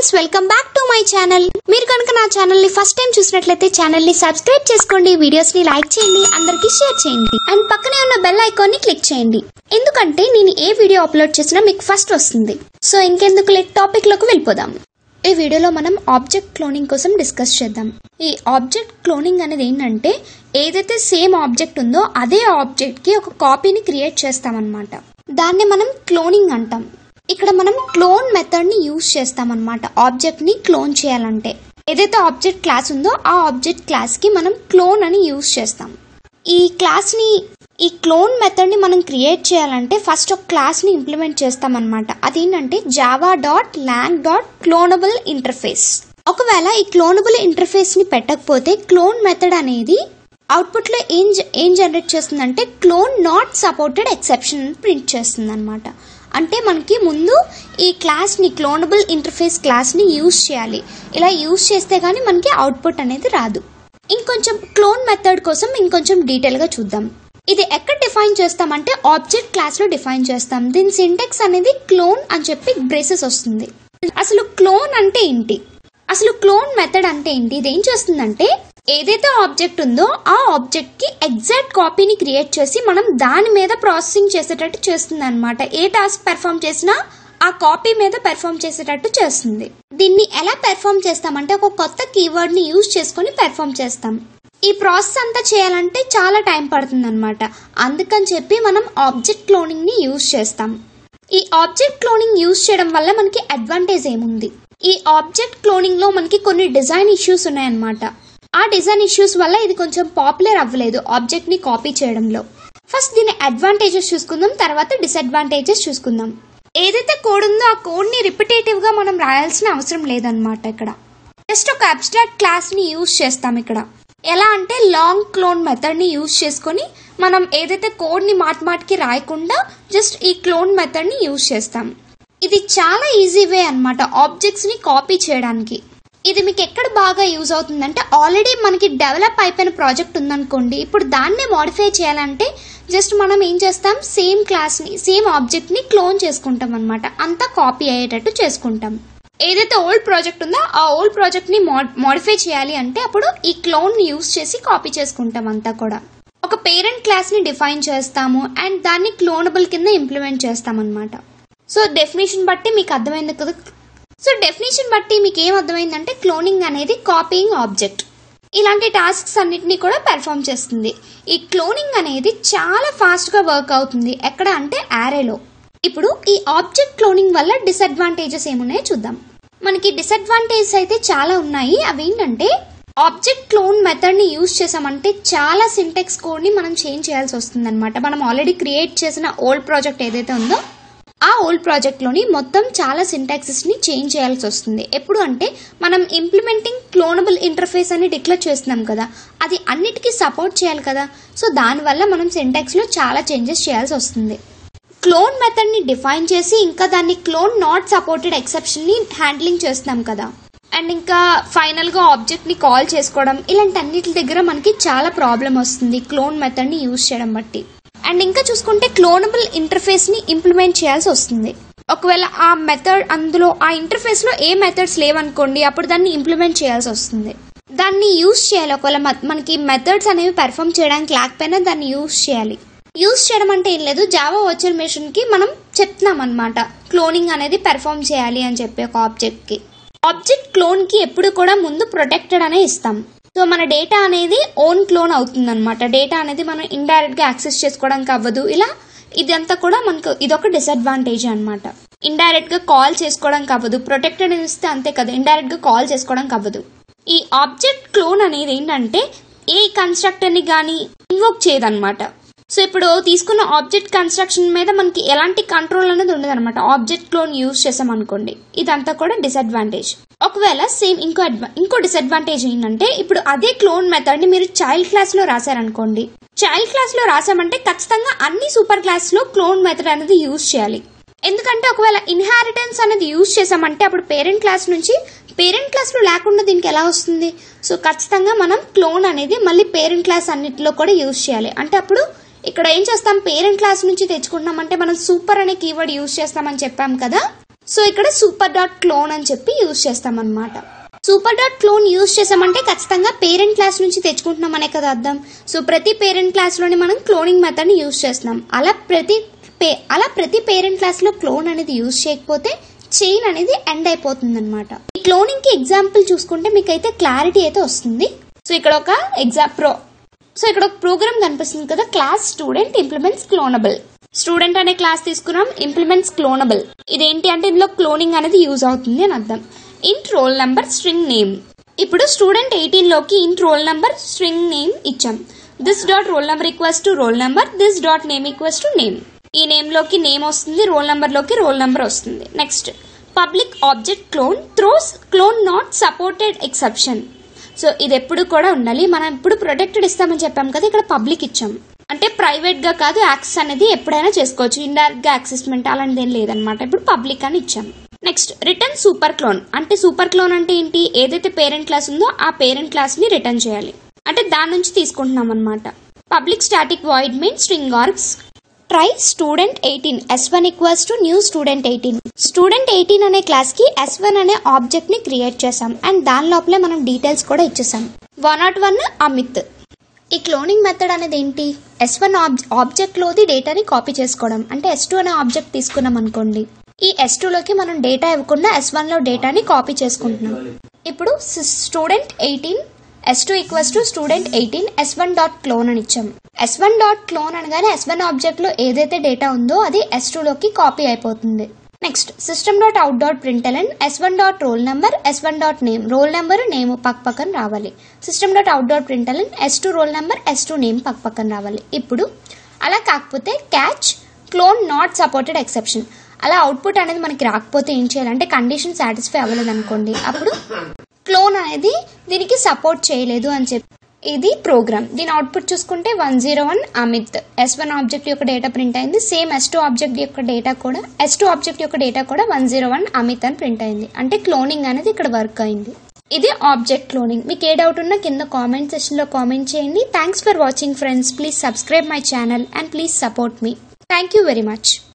Friends welcome back to my channel. మీరు కనుక నా ఛానల్ ని ఫస్ట్ టైం చూసినట్లయితే ఛానల్ ని సబ్స్క్రైబ్ చేసుకోండి, వీడియోస్ ని లైక్ చేయండి, అందరికీ షేర్ చేయండి అండ్ పక్కనే ఉన్న బెల్ ఐకాన్ ని క్లిక్ చేయండి. ఎందుకంటే నేను ఏ వీడియో అప్లోడ్ చేసినా మీకు ఫస్ట్ వస్తుంది. సో ఇంకెందుకు లేట్ టాపిక్ లోకి వెళ్ళిపోదాం. ఈ వీడియోలో మనం ఆబ్జెక్ట్ క్లోనింగ్ కోసం డిస్కస్ చేద్దాం. ఈ ఆబ్జెక్ట్ క్లోనింగ్ అనేది ఏంటంటే ఏదైతే సేమ్ ఆబ్జెక్ట్ ఉందో అదే ఆబ్జెక్ట్ కి ఒక కాపీని క్రియేట్ చేస్తామన్నమాట. దాన్ని మనం క్లోనింగ్ అంటాం. ఇక్కడ మనం క్లోన్ మెథడ్ ని యూజ్ చేస్తాం అన్నమాట. ఆబ్జెక్ట్ ని క్లోన్ చేయాలంటే ఏదైతే ఆబ్జెక్ట్ క్లాస్ ఉందో ఆ ఆబ్జెక్ట్ క్లాస్ కి మనం క్లోన్ అని యూజ్ చేస్తాం. ఈ క్లోన్ మెథడ్ ని మనం క్రియేట్ చేయాలంటే ఫస్ట్ ఒక క్లాస్ ని ఇంప్లిమెంట్ చేస్తాం అన్నమాట. అదేంటంటే java.lang.clonable interface. ఒకవేళ ఈ క్లోనబుల్ ఇంటర్ఫేస్ ని పెట్టకపోతే క్లోన్ మెథడ్ అనేది అవుట్పుట్ లో ఏం జనరేట్ చేస్తుందంటే clone not supported exception print చేస్తుంది అనమాట. అంటే మనకి ముందు ఈ క్లాస్ ని క్లోనబుల్ ఇంటర్ఫేస్ క్లాస్ ని యూజ్ చేయాలి. ఇలా యూజ్ చేస్తే గానీ మనకి అవుట్పుట్ అనేది రాదు. ఇంకొంచెం క్లోన్ మెథడ్ కోసం ఇంకొంచెం డీటెయిల్ గా చూద్దాం. ఇది ఎక్కడ డిఫైన్ చేస్తామంటే ఆబ్జెక్ట్ క్లాస్ లో డిఫైన్ చేస్తాం. దీని సింటాక్స్ అనేది క్లోన్ అని చెప్పి బ్రేసెస్ వస్తుంది. అసలు క్లోన్ అంటే ఏంటి, అసలు క్లోన్ మెథడ్ అంటే ఏంటి? ఇది ఏం చేస్తుందంటే ఏదైతే ఆబ్జెక్ట్ ఉందో ఆ ఆబ్జెక్ట్ కి ఎగ్జాక్ట్ కాపీని క్రియేట్ చేసి మనం దాని మీద ప్రాసెసింగ్ చేసేటట్టు చేస్తుంది అనమాట. ఏ టాస్క్ పెర్ఫామ్ చేసినా ఆ కాపీ మీద పెర్ఫామ్ చేసేటట్టు చేస్తుంది. దీన్ని ఎలా పెర్ఫామ్ చేస్తామంటే ఒక కొత్త కీవర్డ్ ని యూజ్ చేసుకుని పెర్ఫామ్ చేస్తాం. ఈ ప్రాసెస్ అంతా చేయాలంటే చాలా టైం పడుతుంది అనమాట. అందుకని చెప్పి మనం ఆబ్జెక్ట్ క్లోనింగ్ ని యూజ్ చేస్తాం. ఈ ఆబ్జెక్ట్ క్లోనింగ్ యూజ్ చేయడం వల్ల మనకి అడ్వాంటేజ్ ఏముంది? ఈ ఆబ్జెక్ట్ క్లోనింగ్ లో మనకి కొన్ని డిజైన్ ఇష్యూస్ ఉన్నాయన్నమాట. ఆ డిజైన్ ఇష్యూస్ వల్ల ఇది కొంచెం పాపులర్ అవ్వలేదు ఆబ్జెక్ట్ ని కాపీ చేయడంలో. ఫస్ట్ దీని అడ్వాంటేజెస్ చూసుకుందాం, తర్వాత డిసడ్వాంటేజెస్ చూసుకుందాం. ఏదైతే కోడ్ ఉందో ఆ కోడ్ ని రిపిటేటివ్ గా మనం రాయాల్సిన అవసరం లేదన్నమాట. ఇక్కడ జస్ట్ ఒక అబ్స్ట్రాక్ట్ క్లాస్ ని యూజ్ చేస్తాం. ఇక్కడ ఎలా అంటే లాంగ్ క్లోన్ మెథడ్ ని యూజ్ చేసుకుని మనం ఏదైతే కోడ్ ని మాటికి రాయకుండా జస్ట్ ఈ క్లోన్ మెథడ్ ని యూజ్ చేస్తాం. ఇది చాలా ఈజీ వే అన్నమాట ఆబ్జెక్ట్స్ ని కాపీ చేయడానికి. ఇది మీకు ఎక్కడ బాగా యూజ్ అవుతుందంటే ఆల్రెడీ మనకి డెవలప్ అయిపోయిన ప్రాజెక్ట్ ఉందనుకోండి, ఇప్పుడు దాన్నే మోడిఫై చేయాలంటే జస్ట్ మనం ఏం చేస్తాం, సేమ్ క్లాస్ ని సేమ్ ఆబ్జెక్ట్ ని క్లోన్ చేసుకుంటాం అనమాట. అంతా కాపీ అయ్యేటట్టు చేసుకుంటాం. ఏదైతే ఓల్డ్ ప్రాజెక్ట్ ఉందో ఆ ఓల్డ్ ప్రాజెక్ట్ ని మోడిఫై చేయాలి అంటే అప్పుడు ఈ క్లోన్ ని యూజ్ చేసి కాపీ చేసుకుంటాం. అంతా కూడా ఒక పేరెంట్ క్లాస్ ని డిఫైన్ చేస్తాము అండ్ దాన్ని క్లోనబుల్ కింద ఇంప్లిమెంట్ చేస్తాం అనమాట. సో డెఫినేషన్ బట్టి మీకు అర్థమైంది కదా. సో డెఫినేషన్ బట్టి మీకు ఏం అర్థమైందంటే క్లోనింగ్ అనేది కాపీయింగ్ ఆబ్జెక్ట్. ఇలాంటి టాస్క్స్ అన్నిటినీ కూడా పెర్ఫామ్ చేస్తుంది. ఈ క్లోనింగ్ అనేది చాలా ఫాస్ట్ గా వర్క్ అవుతుంది. ఎక్కడ అంటే యారేలో. ఇప్పుడు ఈ ఆబ్జెక్ట్ క్లోనింగ్ వల్ల డిసడ్వాంటేజెస్ ఏమున్నాయో చూద్దాం. మనకి డిసడ్వాంటేజెస్ అయితే చాలా ఉన్నాయి. అవి ఏంటంటే ఆబ్జెక్ట్ క్లోన్ మెథడ్ ని యూజ్ చేసామంటే చాలా సింటాక్స్ కోడ్ ని మనం చేంజ్ చేయాల్సి వస్తుంది అనమాట. మనం ఆల్రెడీ క్రియేట్ చేసిన ఓల్డ్ ప్రాజెక్ట్ ఏదైతే ఉందో ఆ ఓల్డ్ ప్రాజెక్ట్ లోని మొత్తం చాలా సింటాక్సెస్ ని చేంజ్ చేయాల్సి వస్తుంది. ఎప్పుడు అంటే మనం ఇంప్లిమెంటింగ్ క్లోనబుల్ ఇంటర్ఫేస్ అని డిక్లేర్ చేస్తున్నాం కదా, అది అన్నిటికీ సపోర్ట్ చేయాలి కదా. సో దానివల్ల మనం సింటాక్స్ లో చాలా చేంజెస్ చేయాల్సి వస్తుంది. క్లోన్ మెథడ్ ని డిఫైన్ చేసి ఇంకా దాన్ని క్లోన్ నాట్ సపోర్టెడ్ ఎక్సెప్షన్ ని హ్యాండ్లింగ్ చేస్తున్నాం కదా. అండ్ ఇంకా ఫైనల్ గా ఆబ్జెక్ట్ ని కాల్ చేసుకోవడం, ఇలాంటి అన్నిటి దగ్గర మనకి చాలా ప్రాబ్లం వస్తుంది క్లోన్ మెథడ్ ని యూజ్ చేయడం బట్టి. అండ్ ఇంకా చూసుకుంటే క్లోనబుల్ ఇంటర్ఫేస్ ని ఇంప్లిమెంట్ చేయాల్సి వస్తుంది. ఒకవేళ ఆ మెథడ్ అందులో ఆ ఇంటర్ఫేస్ లో ఏ మెథడ్స్ లేవనుకోండి, అప్పుడు దాన్ని ఇంప్లిమెంట్ చేయాల్సి వస్తుంది. దాన్ని యూజ్ చేయాలి. ఒకవేళ మనకి మెథడ్స్ అనేవి పెర్ఫామ్ చేయడానికి లేకపోయినా దాన్ని యూజ్ చేయాలి. యూజ్ చేయడం అంటే ఏం లేదు, జావా వర్చువల్ మెషిన్ కి మనం చెప్తున్నాం అనమాట క్లోనింగ్ అనేది పెర్ఫామ్ చేయాలి అని చెప్పి ఒక ఆబ్జెక్ట్ కి. ఆబ్జెక్ట్ క్లోన్ కి ఎప్పుడు కూడా ముందు ప్రొటెక్టెడ్ అనే ఇస్తాం. సో మన డేటా అనేది ఓన్ క్లోన్ అవుతుంది అనమాట. డేటా అనేది మనం ఇండైరెక్ట్ గా యాక్సెస్ చేసుకోవడానికి అవ్వదు. ఇలా ఇదంతా కూడా మనకు ఇదొక డిసడ్వాంటేజ్ అనమాట. ఇండైరెక్ట్ గా కాల్ చేసుకోవడానికి అవ్వదు. ప్రొటెక్టెడ్ ఇస్తే అంతే కదా, ఇండైరెక్ట్ గా కాల్ చేసుకోవడానికి అవ్వదు. ఈ ఆబ్జెక్ట్ క్లోన్ అనేది ఏంటంటే ఏ కన్స్ట్రక్టర్ ని గానీ ఇన్వోక్ చేయదన్నమాట. సో ఇప్పుడు తీసుకున్న ఆబ్జెక్ట్ కన్స్ట్రక్షన్ మీద మనకి ఎలాంటి కంట్రోల్ అనేది ఉండదు అనమాట. ఆబ్జెక్ట్ క్లోన్ యూజ్ చేసాం అనుకోండి, ఇదంతా కూడా డిసడ్వాంటేజ్. ఒకవేళ సేమ్ ఇంకో డిసడ్వాంటేజ్ ఏంటంటే ఇప్పుడు అదే క్లోన్ మెథడ్ ని మీరు చైల్డ్ క్లాస్ లో రాశారనుకోండి. చైల్డ్ క్లాస్ లో రాసామంటే ఖచ్చితంగా అన్ని సూపర్ క్లాస్ లో క్లోన్ మెథడ్ అనేది యూజ్ చేయాలి. ఎందుకంటే ఒకవేళ ఇన్హారిటెన్స్ అనేది యూజ్ చేసామంటే అప్పుడు పేరెంట్ క్లాస్ నుంచి పేరెంట్ క్లాస్ లో లేకుండా దీనికి ఎలా వస్తుంది? సో ఖచ్చితంగా మనం క్లోన్ అనేది మళ్ళీ పేరెంట్ క్లాస్ అన్నిటిలో కూడా యూజ్ చేయాలి. అంటే అప్పుడు ఇక్కడ ఏం చేస్తాం, పేరెంట్ క్లాస్ నుంచి తెచ్చుకుంటున్నామంటే మనం సూపర్ అనే కీవర్డ్ యూజ్ చేస్తామని చెప్పాం కదా. సో ఇక్కడ సూపర్ డాట్ క్లోన్ అని చెప్పి యూజ్ చేస్తాం అనమాట. సూపర్ డాట్ క్లోన్ యూజ్ చేసామంటే ఖచ్చితంగా పేరెంట్ క్లాస్ నుంచి తెచ్చుకుంటున్నాం అనే కదా అర్థం. సో ప్రతి పేరెంట్ క్లాస్ లోని మనం క్లోనింగ్ మెథడ్ ని యూజ్ చేస్తున్నాం. అలా ప్రతి పేరెంట్ క్లాస్ లో క్లోన్ అనేది యూజ్ చేయకపోతే చైన్ అనేది ఎండ్ అయిపోతుంది అనమాట. ఈ క్లోనింగ్ కి ఎగ్జాంపుల్ చూసుకుంటే మీకు అయితే క్లారిటీ అయితే వస్తుంది. సో ఇక్కడ ఒక ప్రోగ్రామ్ కనిపిస్తుంది కదా, class student implements cloneable. Student అనే క్లాస్ తీసుకున్నాం, ఇంప్లిమెంట్స్ క్లోనబుల్. ఇదేంటి అంటే ఇందులో క్లోనింగ్ అనేది యూజ్ అవుతుంది అని అర్థం. ఇంట్ రోల్ నంబర్ స్ట్రింగ్ నేమ్. ఇప్పుడు స్టూడెంట్ 18 లోకి ఇంట్ రోల్ నంబర్ స్ట్రింగ్ నేమ్ ఇచ్చాం. This dot roll number equals to roll number, this dot name equals to name. ఈ నేమ్ లోకి నేమ్ వస్తుంది, రోల్ నంబర్ లోకి రోల్ నంబర్ వస్తుంది. Next public object clone throws clone not supported exception. So ఇది ఎప్పుడు కూడా ఉండాలి. మనం ఇప్పుడు ప్రొటెక్టెడ్ ఇస్తామని చెప్పాం కదా, ఇక్కడ పబ్లిక్ ఇచ్చాం అంటే ప్రైవేట్ గా కాదు, యాక్సెస్ అనేది ఎప్పుడైనా చేసుకోవచ్చు. ఇండైరెక్ట్ గా యాక్సెస్మెంట్ అలాంటిది ఏం లేదనమాట. ఇప్పుడు పబ్లిక్ అని ఇచ్చాం. Next return super clone. అంటే సూపర్ క్లోన్ అంటే ఏంటి, ఏదైతే పేరెంట్ క్లాస్ ఉందో ఆ పేరెంట్ క్లాస్ ని రిటర్న్ చేయాలి అంటే దాని నుంచి తీసుకుంటున్నాం అనమాట. Public static void main string args try student 18 S1 equals to new student 18. Student 18 అనే క్లాస్ కి S1 అనే ఆబ్జెక్ట్ ని క్రియేట్ చేసాం అండ్ దాని లోపలే మనం డీటెయిల్స్ కూడా ఇచ్చేసాం. 101 అమిత్. ఈ క్లోనింగ్ మెథడ్ అనేది ఏంటి, S1 ఆబ్జెక్ట్ లోది డేటాని కాపీ చేసుకోవడం. అంటే S2 అనే ఆబ్జెక్ట్ తీసుకున్నాం అనుకోండి, ఈ S2 లోకి మనం డేటా ఇవ్వకుండా S1 లో డేటాని కాపీ చేసుకుంటున్నాం. ఇప్పుడు student 18 S2 equals to student 18 S1 dot clone అని ఇచ్చాం. S1 డాట్ క్లోన్ అనగానే S1 ఆబ్జెక్ట్ లో ఏదైతే డేటా ఉందో అది S2 లోకి కాపీ అయిపోతుంది. Next system dot out dot println S1 dot roll number S1 dot name. Roll number name పక్కన రావాలి. System dot out dot println S2 roll number S2 name పక్కన రావాలి. ఇప్పుడు అలా కాకపోతే catch clone not supported exception. అలా output అనేది మనకి రాకపోతే ఏం చేయాలంటే కండిషన్ సాటిస్ఫై అవ్వలేదు అనుకోండి, అప్పుడు క్లోన్ అనేది దీనికి సపోర్ట్ చేయలేదు అని చెప్పి ఇది ప్రోగ్రామ్. దీని అవుట్పుట్ చూసుకుంటే 101 అమిత్. S1 ఆబ్జెక్ట్ యొక్క డేటా ప్రింట్ అయింది. సేమ్ S2 ఆబ్జెక్ట్ యొక్క డేటా కూడా 101 అమిత్ అని ప్రింట్ అయింది. అంటే క్లోనింగ్ అనేది ఇక్కడ వర్క్ అయింది. ఇది ఆబ్జెక్ట్ క్లోనింగ్. మీకు ఏ డౌట్ ఉన్నా కింద కామెంట్ సెక్షన్ లో కామెంట్ చేయండి. Thanks for watching friends. Please subscribe my channel and please support me. Thank you very much.